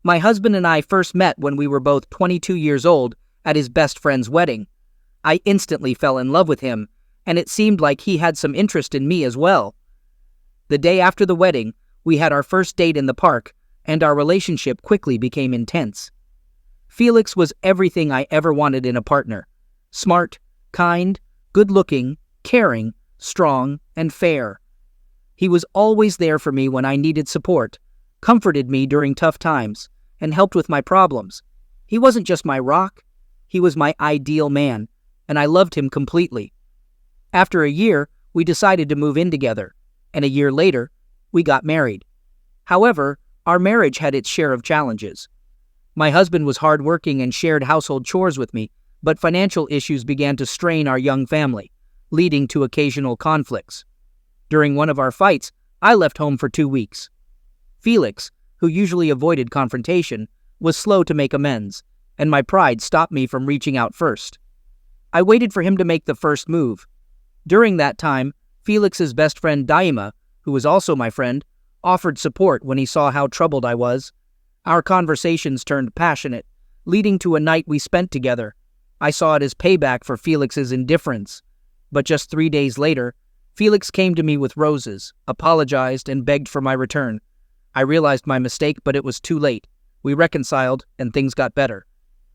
My husband and I first met when we were both 22 years old at his best friend's wedding. I instantly fell in love with him, and it seemed like he had some interest in me as well. The day after the wedding, we had our first date in the park, and our relationship quickly became intense. Felix was everything I ever wanted in a partner. Smart, kind, good-looking, caring, strong, and fair. He was always there for me when I needed support, comforted me during tough times, and helped with my problems. He wasn't just my rock, he was my ideal man, and I loved him completely. After a year, we decided to move in together, and a year later, we got married. However, our marriage had its share of challenges. My husband was hardworking and shared household chores with me, but financial issues began to strain our young family, leading to occasional conflicts. During one of our fights, I left home for 2 weeks. Felix, who usually avoided confrontation, was slow to make amends, and my pride stopped me from reaching out first. I waited for him to make the first move. During that time, Felix's best friend Daima, who was also my friend, offered support when he saw how troubled I was. Our conversations turned passionate, leading to a night we spent together. I saw it as payback for Felix's indifference. But just 3 days later, Felix came to me with roses, apologized, and begged for my return. I realized my mistake, but it was too late. We reconciled, and things got better.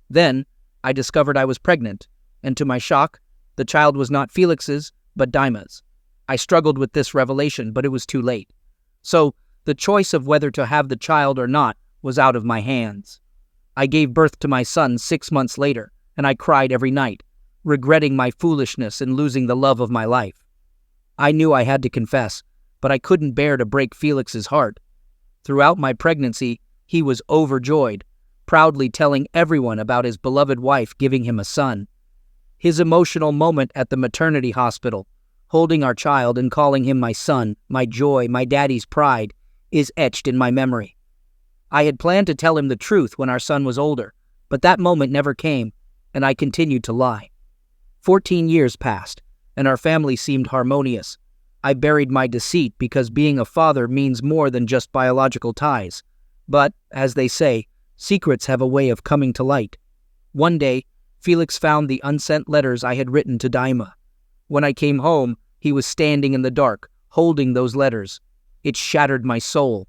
Then, I discovered I was pregnant, and to my shock, the child was not Felix's, but Daima's. I struggled with this revelation, but it was too late. So, the choice of whether to have the child or not was out of my hands. I gave birth to my son 6 months later, and I cried every night, regretting my foolishness and losing the love of my life. I knew I had to confess, but I couldn't bear to break Felix's heart. Throughout my pregnancy, he was overjoyed, proudly telling everyone about his beloved wife giving him a son. His emotional moment at the maternity hospital, holding our child and calling him my son, my joy, my daddy's pride, is etched in my memory. I had planned to tell him the truth when our son was older, but that moment never came, and I continued to lie. 14 years passed, and our family seemed harmonious. I buried my deceit because being a father means more than just biological ties. But, as they say, secrets have a way of coming to light. One day, Felix found the unsent letters I had written to Daima. When I came home, he was standing in the dark, holding those letters. It shattered my soul.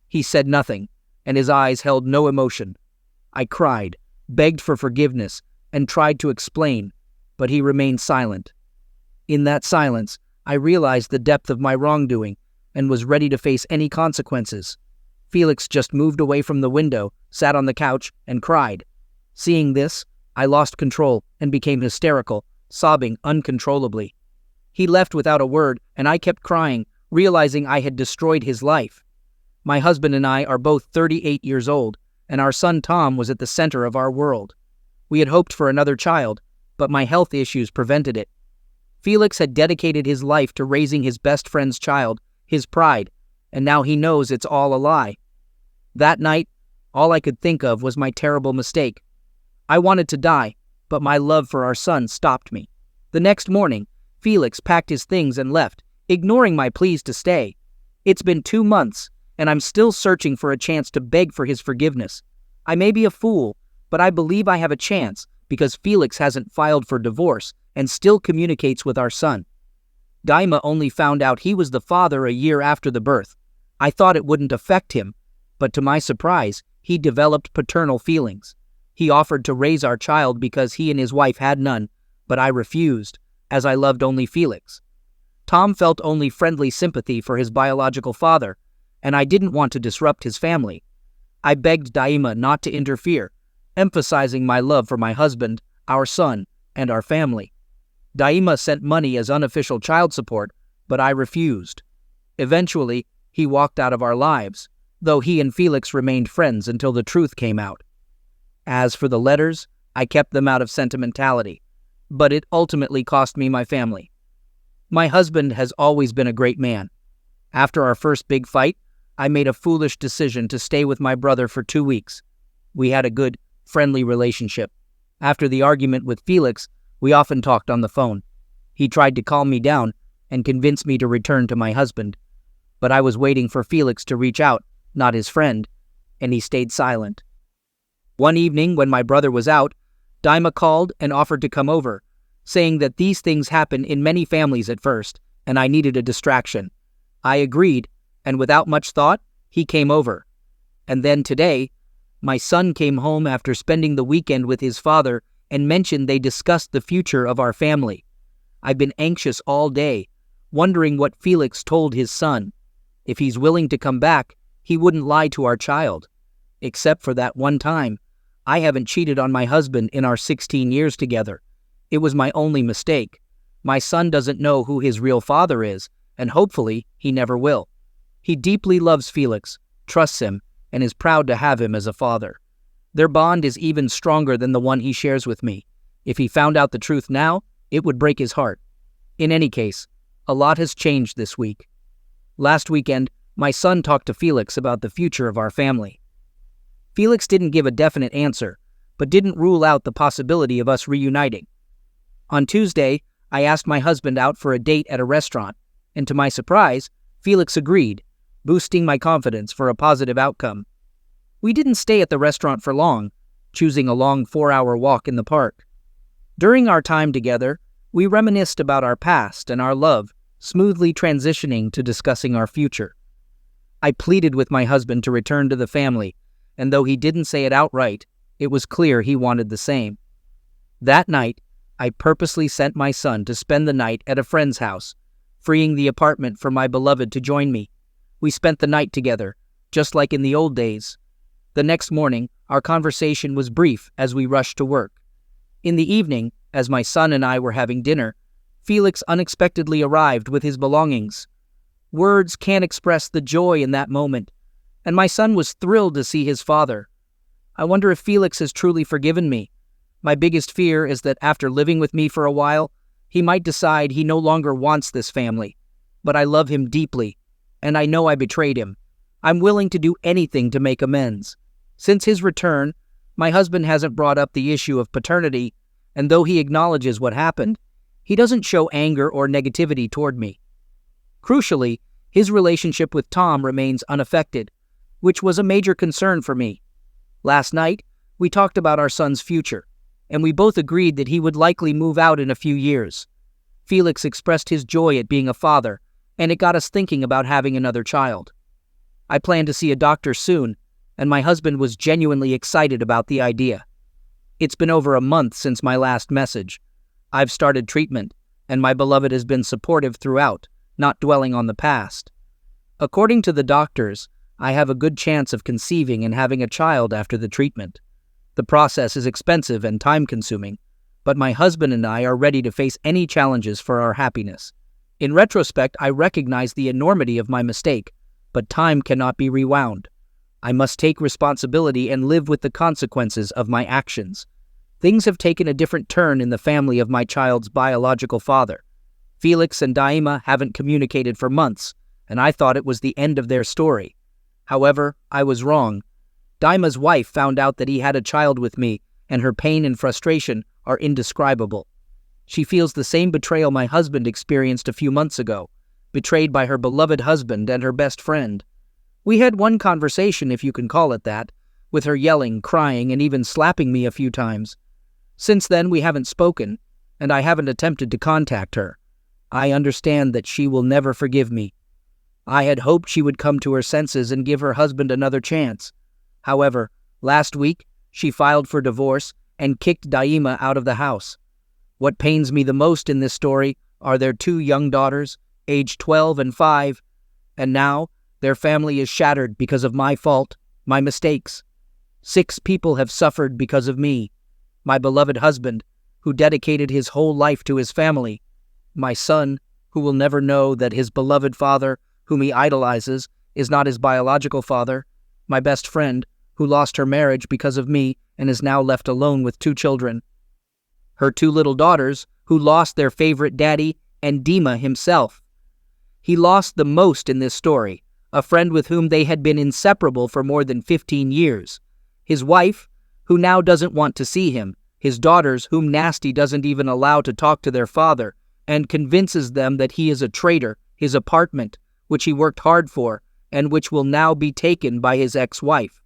He said nothing, and his eyes held no emotion. I cried, begged for forgiveness, and tried to explain, but he remained silent. In that silence, I realized the depth of my wrongdoing and was ready to face any consequences. Felix just moved away from the window, sat on the couch, and cried. Seeing this, I lost control and became hysterical, sobbing uncontrollably. He left without a word, and I kept crying, realizing I had destroyed his life. My husband and I are both 38 years old, and our son Tom was at the center of our world. We had hoped for another child, but my health issues prevented it. Felix had dedicated his life to raising his best friend's child, his pride, and now he knows it's all a lie. That night, all I could think of was my terrible mistake. I wanted to die, but my love for our son stopped me. The next morning, Felix packed his things and left, ignoring my pleas to stay. It's been 2 months, and I'm still searching for a chance to beg for his forgiveness. I may be a fool, but I believe I have a chance because Felix hasn't filed for divorce and still communicates with our son. Daima only found out he was the father a year after the birth. I thought it wouldn't affect him, but to my surprise, he developed paternal feelings. He offered to raise our child because he and his wife had none, but I refused, as I loved only Felix. Tom felt only friendly sympathy for his biological father, and I didn't want to disrupt his family. I begged Daima not to interfere, emphasizing my love for my husband, our son, and our family. Daima sent money as unofficial child support, but I refused. Eventually, he walked out of our lives, though he and Felix remained friends until the truth came out. As for the letters, I kept them out of sentimentality, but it ultimately cost me my family. My husband has always been a great man. After our first big fight, I made a foolish decision to stay with my brother for 2 weeks. We had a good, friendly relationship. After the argument with Felix, we often talked on the phone. He tried to calm me down and convince me to return to my husband. But I was waiting for Felix to reach out, not his friend. and he stayed silent. One evening, when my brother was out, Dima called and offered to come over, saying that these things happen in many families at first, and I needed a distraction. I agreed, and without much thought, he came over. And then today, my son came home after spending the weekend with his father and mentioned they discussed the future of our family. I've been anxious all day, wondering what Felix told his son. If he's willing to come back, he wouldn't lie to our child. Except for that one time, I haven't cheated on my husband in our 16 years together. It was my only mistake. My son doesn't know who his real father is, and hopefully he never will. He deeply loves Felix, trusts him, and is proud to have him as a father. Their bond is even stronger than the one he shares with me. If he found out the truth now, it would break his heart. In any case, a lot has changed this week. Last weekend, my son talked to Felix about the future of our family. Felix didn't give a definite answer, but didn't rule out the possibility of us reuniting. On Tuesday, I asked my husband out for a date at a restaurant, and to my surprise, Felix agreed, boosting my confidence for a positive outcome. We didn't stay at the restaurant for long, choosing a long 4-hour walk in the park. During our time together, we reminisced about our past and our love, smoothly transitioning to discussing our future. I pleaded with my husband to return to the family, and though he didn't say it outright, it was clear he wanted the same. That night, I purposely sent my son to spend the night at a friend's house, freeing the apartment for my beloved to join me. We spent the night together, just like in the old days. The next morning, our conversation was brief as we rushed to work. In the evening, as my son and I were having dinner, Felix unexpectedly arrived with his belongings. Words can't express the joy in that moment, and my son was thrilled to see his father. I wonder if Felix has truly forgiven me. My biggest fear is that after living with me for a while, he might decide he no longer wants this family. But I love him deeply, and I know I betrayed him. I'm willing to do anything to make amends. Since his return, my husband hasn't brought up the issue of paternity, and though he acknowledges what happened, he doesn't show anger or negativity toward me. Crucially, his relationship with Tom remains unaffected, which was a major concern for me. Last night, we talked about our son's future, and we both agreed that he would likely move out in a few years. Felix expressed his joy at being a father, and it got us thinking about having another child. I plan to see a doctor soon, and my husband was genuinely excited about the idea. It's been over a month since my last message. I've started treatment, and my beloved has been supportive throughout, not dwelling on the past. According to the doctors, I have a good chance of conceiving and having a child after the treatment. The process is expensive and time-consuming, but my husband and I are ready to face any challenges for our happiness. In retrospect, I recognize the enormity of my mistake, but time cannot be rewound. I must take responsibility and live with the consequences of my actions. Things have taken a different turn in the family of my child's biological father. Felix and Daima haven't communicated for months, and I thought it was the end of their story. However, I was wrong. Daima's wife found out that he had a child with me, and her pain and frustration are indescribable. She feels the same betrayal my husband experienced a few months ago, betrayed by her beloved husband and her best friend. We had one conversation, if you can call it that, with her yelling, crying, and even slapping me a few times. Since then, we haven't spoken, and I haven't attempted to contact her. I understand that she will never forgive me. I had hoped she would come to her senses and give her husband another chance. However, last week, she filed for divorce and kicked Daima out of the house. What pains me the most in this story are their 2 young daughters, aged 12 and 5, and now their family is shattered because of my fault, my mistakes. 6 people have suffered because of me. My beloved husband, who dedicated his whole life to his family. My son, who will never know that his beloved father, whom he idolizes, is not his biological father. My best friend, who lost her marriage because of me and is now left alone with 2 children. Her 2 little daughters, who lost their favorite daddy, and Dima himself. He lost the most in this story, a friend with whom they had been inseparable for more than 15 years. His wife, who now doesn't want to see him. His daughters, whom Nasty doesn't even allow to talk to their father, and convinces them that he is a traitor, his apartment, which he worked hard for, and which will now be taken by his ex-wife.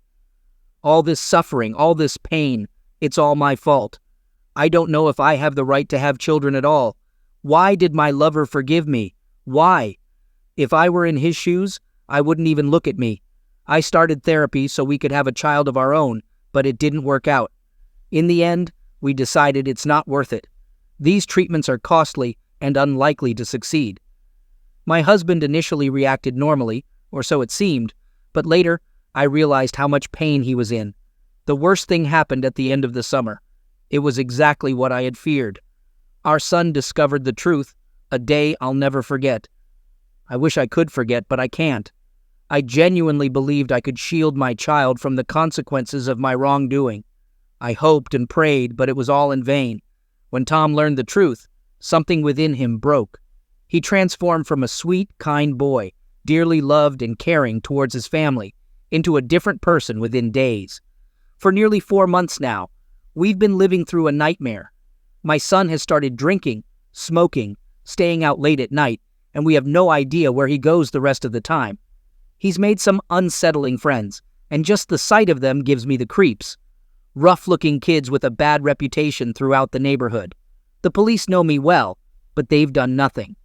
All this suffering, all this pain, it's all my fault. I don't know if I have the right to have children at all. Why did my lover forgive me? Why? If I were in his shoes, I wouldn't even look at me. I started therapy so we could have a child of our own, but it didn't work out. In the end, we decided it's not worth it. These treatments are costly and unlikely to succeed. My husband initially reacted normally, or so it seemed, but later I realized how much pain he was in. The worst thing happened at the end of the summer. It was exactly what I had feared. Our son discovered the truth, a day I'll never forget. I wish I could forget, but I can't. I genuinely believed I could shield my child from the consequences of my wrongdoing. I hoped and prayed, but it was all in vain. When Tom learned the truth, something within him broke. He transformed from a sweet, kind boy, dearly loved and caring towards his family, into a different person within days. For nearly 4 months now, we've been living through a nightmare. My son has started drinking, smoking, staying out late at night, and we have no idea where he goes the rest of the time. He's made some unsettling friends, and just the sight of them gives me the creeps. Rough-looking kids with a bad reputation throughout the neighborhood. The police know me well, but they've done nothing.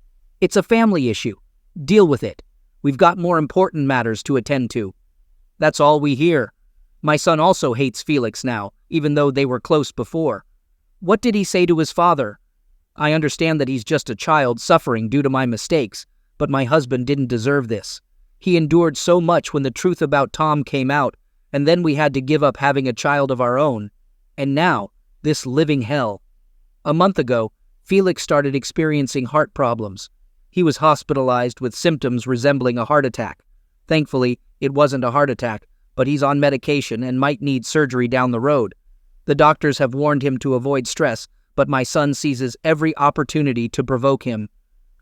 It's a family issue. Deal with it. We've got more important matters to attend to. That's all we hear. My son also hates Felix now, even though they were close before. What did he say to his father? I understand that he's just a child suffering due to my mistakes, but my husband didn't deserve this. He endured so much when the truth about Tom came out, and then we had to give up having a child of our own. And now, this living hell. A month ago, Felix started experiencing heart problems. He was hospitalized with symptoms resembling a heart attack. Thankfully, it wasn't a heart attack, but he's on medication and might need surgery down the road. The doctors have warned him to avoid stress, but my son seizes every opportunity to provoke him.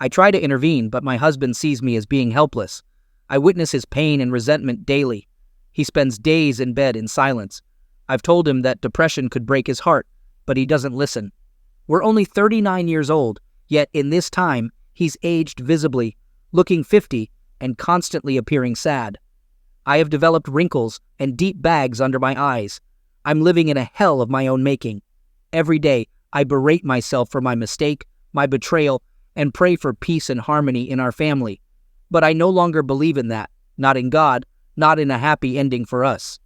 I try to intervene, but my husband sees me as being helpless. I witness his pain and resentment daily. He spends days in bed in silence. I've told him that depression could break his heart, but he doesn't listen. We're only 39 years old, yet in this time, he's aged visibly, looking 50 and constantly appearing sad. I have developed wrinkles and deep bags under my eyes. I'm living in a hell of my own making. Every day, I berate myself for my mistake, my betrayal, and pray for peace and harmony in our family. But I no longer believe in that, not in God, not in a happy ending for us.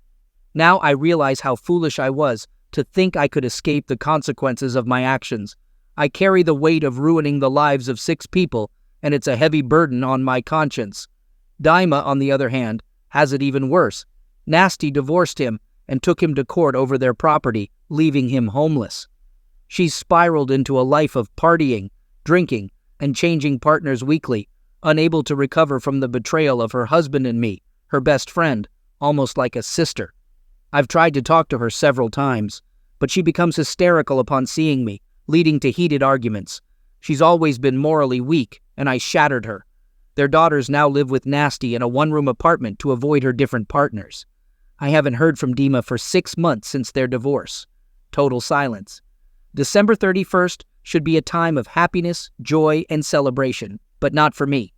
Now I realize how foolish I was to think I could escape the consequences of my actions. I carry the weight of ruining the lives of 6 people, and it's a heavy burden on my conscience. Daima, on the other hand, has it even worse. Nasty divorced him and took him to court over their property, leaving him homeless. She's spiraled into a life of partying, drinking, and changing partners weekly, unable to recover from the betrayal of her husband and me, her best friend, almost like a sister. I've tried to talk to her several times, but she becomes hysterical upon seeing me, leading to heated arguments. She's always been morally weak, and I shattered her. Their daughters now live with Nasty in a 1-room apartment to avoid her different partners. I haven't heard from Dima for 6 months since their divorce. Total silence. December 31st should be a time of happiness, joy, and celebration, but not for me.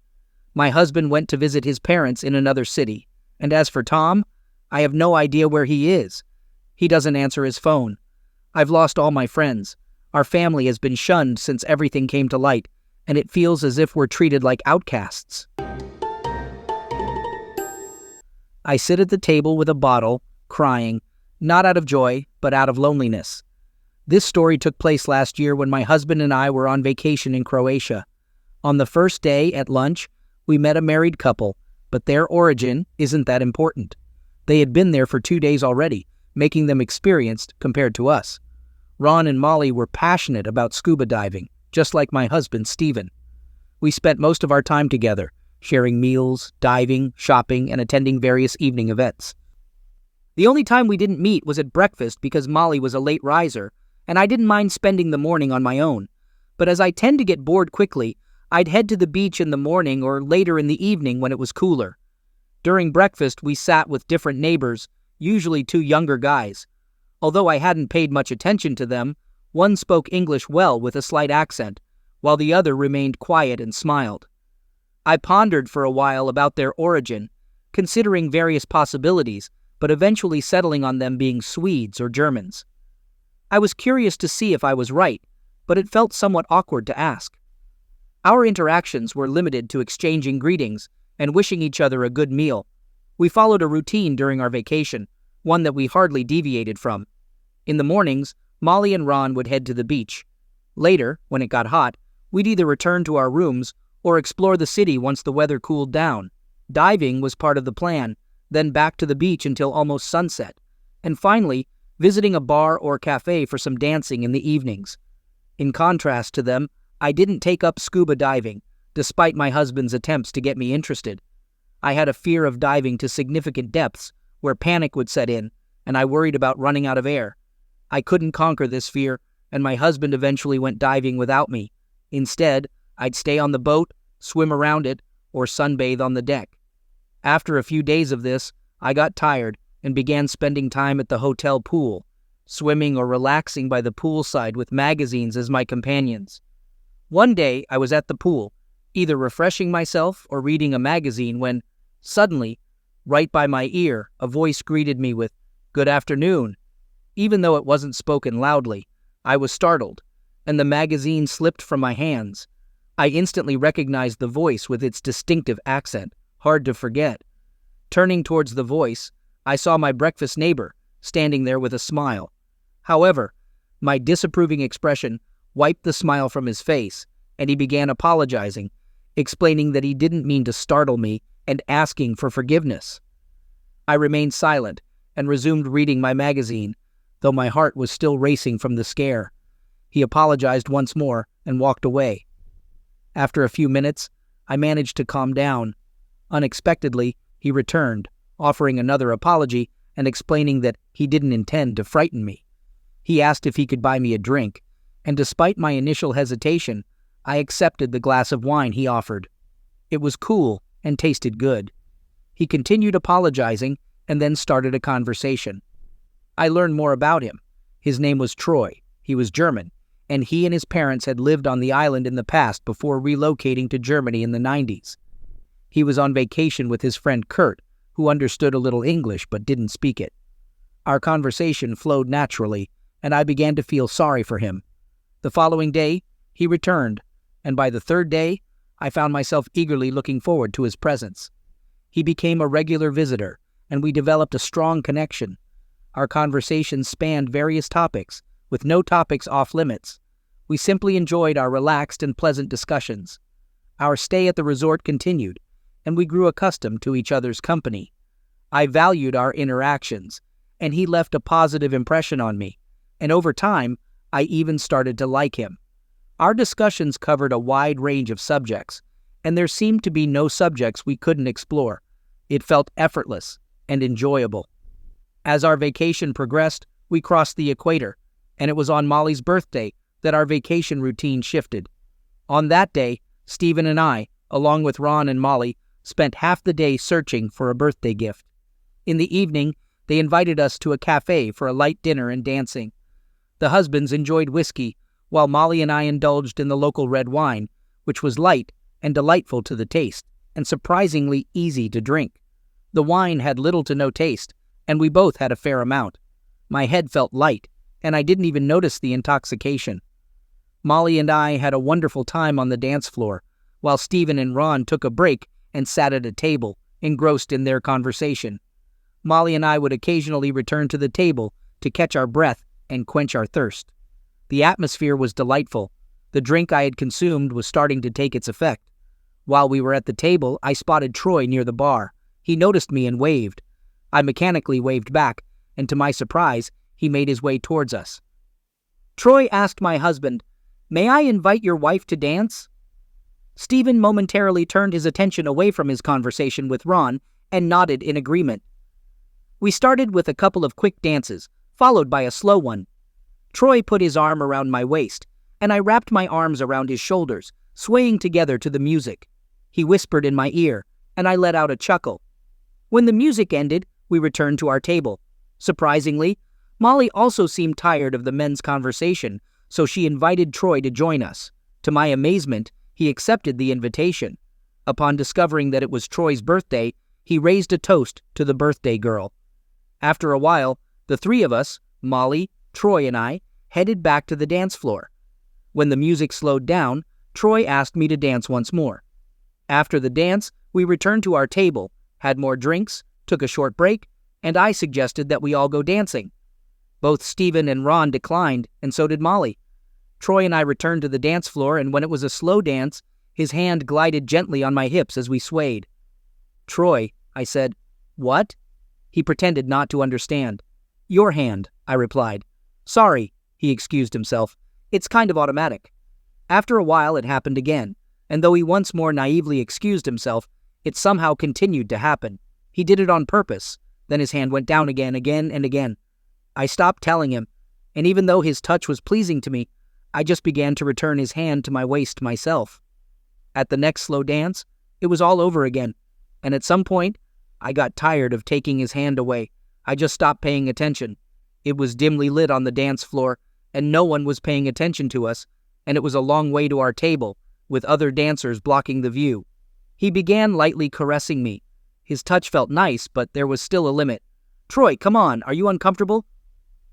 My husband went to visit his parents in another city, and as for Tom, I have no idea where he is. He doesn't answer his phone. I've lost all my friends. Our family has been shunned since everything came to light, and it feels as if we're treated like outcasts. I sit at the table with a bottle, crying, not out of joy, but out of loneliness. This story took place last year when my husband and I were on vacation in Croatia. On the first day at lunch, we met a married couple, but their origin isn't that important. They had been there for 2 days already, making them experienced compared to us. Ron and Molly were passionate about scuba diving, just like my husband, Stephen. We spent most of our time together, sharing meals, diving, shopping, and attending various evening events. The only time we didn't meet was at breakfast because Molly was a late riser, and I didn't mind spending the morning on my own. But as I tend to get bored quickly, I'd head to the beach in the morning or later in the evening when it was cooler. During breakfast, we sat with different neighbors, usually 2 younger guys. Although I hadn't paid much attention to them, one spoke English well with a slight accent, while the other remained quiet and smiled. I pondered for a while about their origin, considering various possibilities, but eventually settling on them being Swedes or Germans. I was curious to see if I was right, but it felt somewhat awkward to ask. Our interactions were limited to exchanging greetings and wishing each other a good meal. We followed a routine during our vacation, one that we hardly deviated from. In the mornings, Molly and Ron would head to the beach. Later, when it got hot, we'd either return to our rooms or explore the city once the weather cooled down. Diving was part of the plan, then back to the beach until almost sunset, and finally, visiting a bar or cafe for some dancing in the evenings. In contrast to them, I didn't take up scuba diving, despite my husband's attempts to get me interested. I had a fear of diving to significant depths, where panic would set in, and I worried about running out of air. I couldn't conquer this fear, and my husband eventually went diving without me. Instead, I'd stay on the boat, swim around it, or sunbathe on the deck. After a few days of this, I got tired and began spending time at the hotel pool, swimming or relaxing by the poolside with magazines as my companions. One day, I was at the pool, either refreshing myself or reading a magazine when, suddenly, right by my ear, a voice greeted me with, "Good afternoon." Even though it wasn't spoken loudly, I was startled, and the magazine slipped from my hands. I instantly recognized the voice with its distinctive accent, hard to forget. Turning towards the voice, I saw my breakfast neighbor, standing there with a smile. However, my disapproving expression wiped the smile from his face, and he began apologizing, explaining that he didn't mean to startle me and asking for forgiveness. I remained silent and resumed reading my magazine, though my heart was still racing from the scare. He apologized once more and walked away. After a few minutes, I managed to calm down. Unexpectedly, he returned, offering another apology and explaining that he didn't intend to frighten me. He asked if he could buy me a drink, and despite my initial hesitation, I accepted the glass of wine he offered. It was cool and tasted good. He continued apologizing and then started a conversation. I learned more about him. His name was Troy. He was German, and he and his parents had lived on the island in the past before relocating to Germany in the 90s. He was on vacation with his friend Kurt, who understood a little English but didn't speak it. Our conversation flowed naturally, and I began to feel sorry for him. The following day, he returned, and by the third day, I found myself eagerly looking forward to his presence. He became a regular visitor, and we developed a strong connection. Our conversations spanned various topics, with no topics off-limits. We simply enjoyed our relaxed and pleasant discussions. Our stay at the resort continued, and we grew accustomed to each other's company. I valued our interactions, and he left a positive impression on me, and over time, I even started to like him. Our discussions covered a wide range of subjects, and there seemed to be no subjects we couldn't explore. It felt effortless and enjoyable. As our vacation progressed, we crossed the equator, and it was on Molly's birthday that our vacation routine shifted. On that day, Stephen and I, along with Ron and Molly, spent half the day searching for a birthday gift. In the evening, they invited us to a cafe for a light dinner and dancing. The husbands enjoyed whiskey, while Molly and I indulged in the local red wine, which was light and delightful to the taste, and surprisingly easy to drink. The wine had little to no taste, and we both had a fair amount. My head felt light, and I didn't even notice the intoxication. Molly and I had a wonderful time on the dance floor, while Stephen and Ron took a break and sat at a table, engrossed in their conversation. Molly and I would occasionally return to the table to catch our breath and quench our thirst. The atmosphere was delightful. The drink I had consumed was starting to take its effect. While we were at the table, I spotted Troy near the bar. He noticed me and waved. I mechanically waved back, and to my surprise, he made his way towards us. Troy asked my husband, "May I invite your wife to dance?" Stephen momentarily turned his attention away from his conversation with Ron and nodded in agreement. We started with a couple of quick dances, followed by a slow one. Troy put his arm around my waist, and I wrapped my arms around his shoulders, swaying together to the music. He whispered in my ear, and I let out a chuckle. When the music ended, we returned to our table. Surprisingly, Molly also seemed tired of the men's conversation, so she invited Troy to join us. To my amazement, he accepted the invitation. Upon discovering that it was Troy's birthday, he raised a toast to the birthday girl. After a while, the three of us, Molly, Troy, and I, headed back to the dance floor. When the music slowed down, Troy asked me to dance once more. After the dance, we returned to our table, had more drinks, took a short break, and I suggested that we all go dancing. Both Stephen and Ron declined, and so did Molly. Troy and I returned to the dance floor, and when it was a slow dance, his hand glided gently on my hips as we swayed. "Troy," I said. "What?" He pretended not to understand. "Your hand," I replied. "Sorry," he excused himself. "It's kind of automatic." After a while it happened again, and though he once more naively excused himself, it somehow continued to happen. He did it on purpose. Then his hand went down again and again. I stopped telling him, and even though his touch was pleasing to me, I just began to return his hand to my waist myself. At the next slow dance, it was all over again, and at some point, I got tired of taking his hand away. I just stopped paying attention. It was dimly lit on the dance floor, and no one was paying attention to us, and it was a long way to our table, with other dancers blocking the view. He began lightly caressing me. His touch felt nice, but there was still a limit. "Troy, come on, are you uncomfortable?"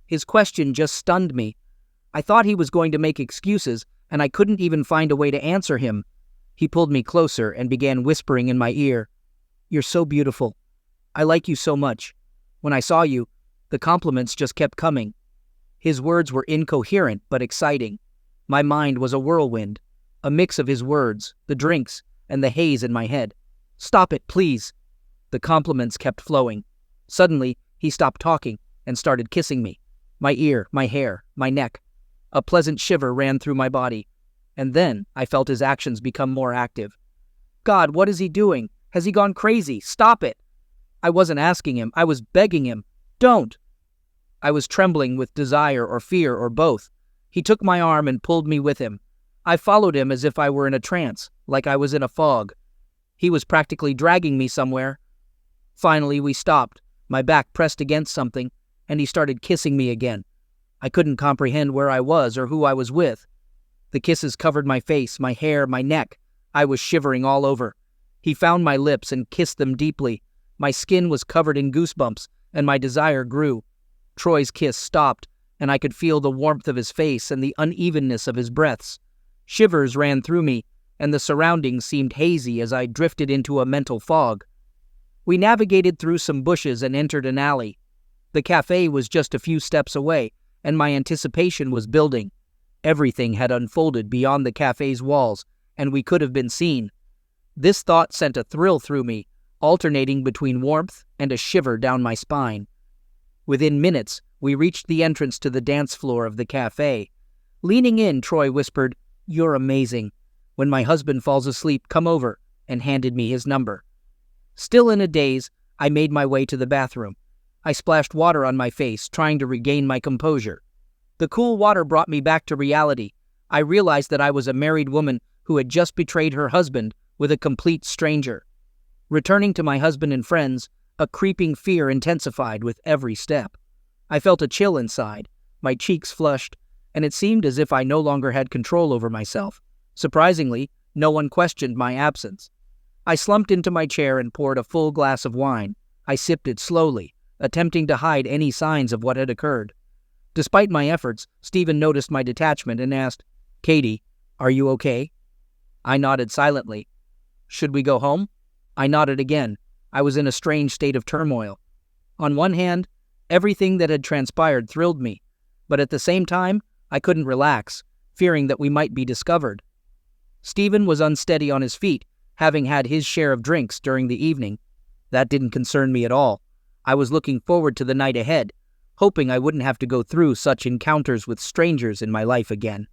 His question just stunned me. I thought he was going to make excuses, and I couldn't even find a way to answer him. He pulled me closer and began whispering in my ear. "You're so beautiful. I like you so much. When I saw you, the compliments just kept coming." His words were incoherent but exciting. My mind was a whirlwind, a mix of his words, the drinks, and the haze in my head. "Stop it, please." The compliments kept flowing. Suddenly, he stopped talking and started kissing me. My ear, my hair, my neck. A pleasant shiver ran through my body. And then I felt his actions become more active. "God, what is he doing? Has he gone crazy? Stop it!" I wasn't asking him, I was begging him. "Don't!" I was trembling with desire or fear or both. He took my arm and pulled me with him. I followed him as if I were in a trance, like I was in a fog. He was practically dragging me somewhere. Finally, we stopped, my back pressed against something, and he started kissing me again. I couldn't comprehend where I was or who I was with. The kisses covered my face, my hair, my neck. I was shivering all over. He found my lips and kissed them deeply. My skin was covered in goosebumps, and my desire grew. Troy's kiss stopped, and I could feel the warmth of his face and the unevenness of his breaths. Shivers ran through me, and the surroundings seemed hazy as I drifted into a mental fog. We navigated through some bushes and entered an alley. The cafe was just a few steps away, and my anticipation was building. Everything had unfolded beyond the cafe's walls, and we could have been seen. This thought sent a thrill through me, alternating between warmth and a shiver down my spine. Within minutes, we reached the entrance to the dance floor of the cafe. Leaning in, Troy whispered, "You're amazing. When my husband falls asleep, come over," and handed me his number. Still in a daze, I made my way to the bathroom. I splashed water on my face, trying to regain my composure. The cool water brought me back to reality. I realized that I was a married woman who had just betrayed her husband with a complete stranger. Returning to my husband and friends, a creeping fear intensified with every step. I felt a chill inside, my cheeks flushed, and it seemed as if I no longer had control over myself. Surprisingly, no one questioned my absence. I slumped into my chair and poured a full glass of wine. I sipped it slowly, attempting to hide any signs of what had occurred. Despite my efforts, Stephen noticed my detachment and asked, "Katie, are you okay?" I nodded silently. "Should we go home?" I nodded again. I was in a strange state of turmoil. On one hand, everything that had transpired thrilled me, but at the same time, I couldn't relax, fearing that we might be discovered. Stephen was unsteady on his feet, having had his share of drinks during the evening. That didn't concern me at all. I was looking forward to the night ahead, hoping I wouldn't have to go through such encounters with strangers in my life again.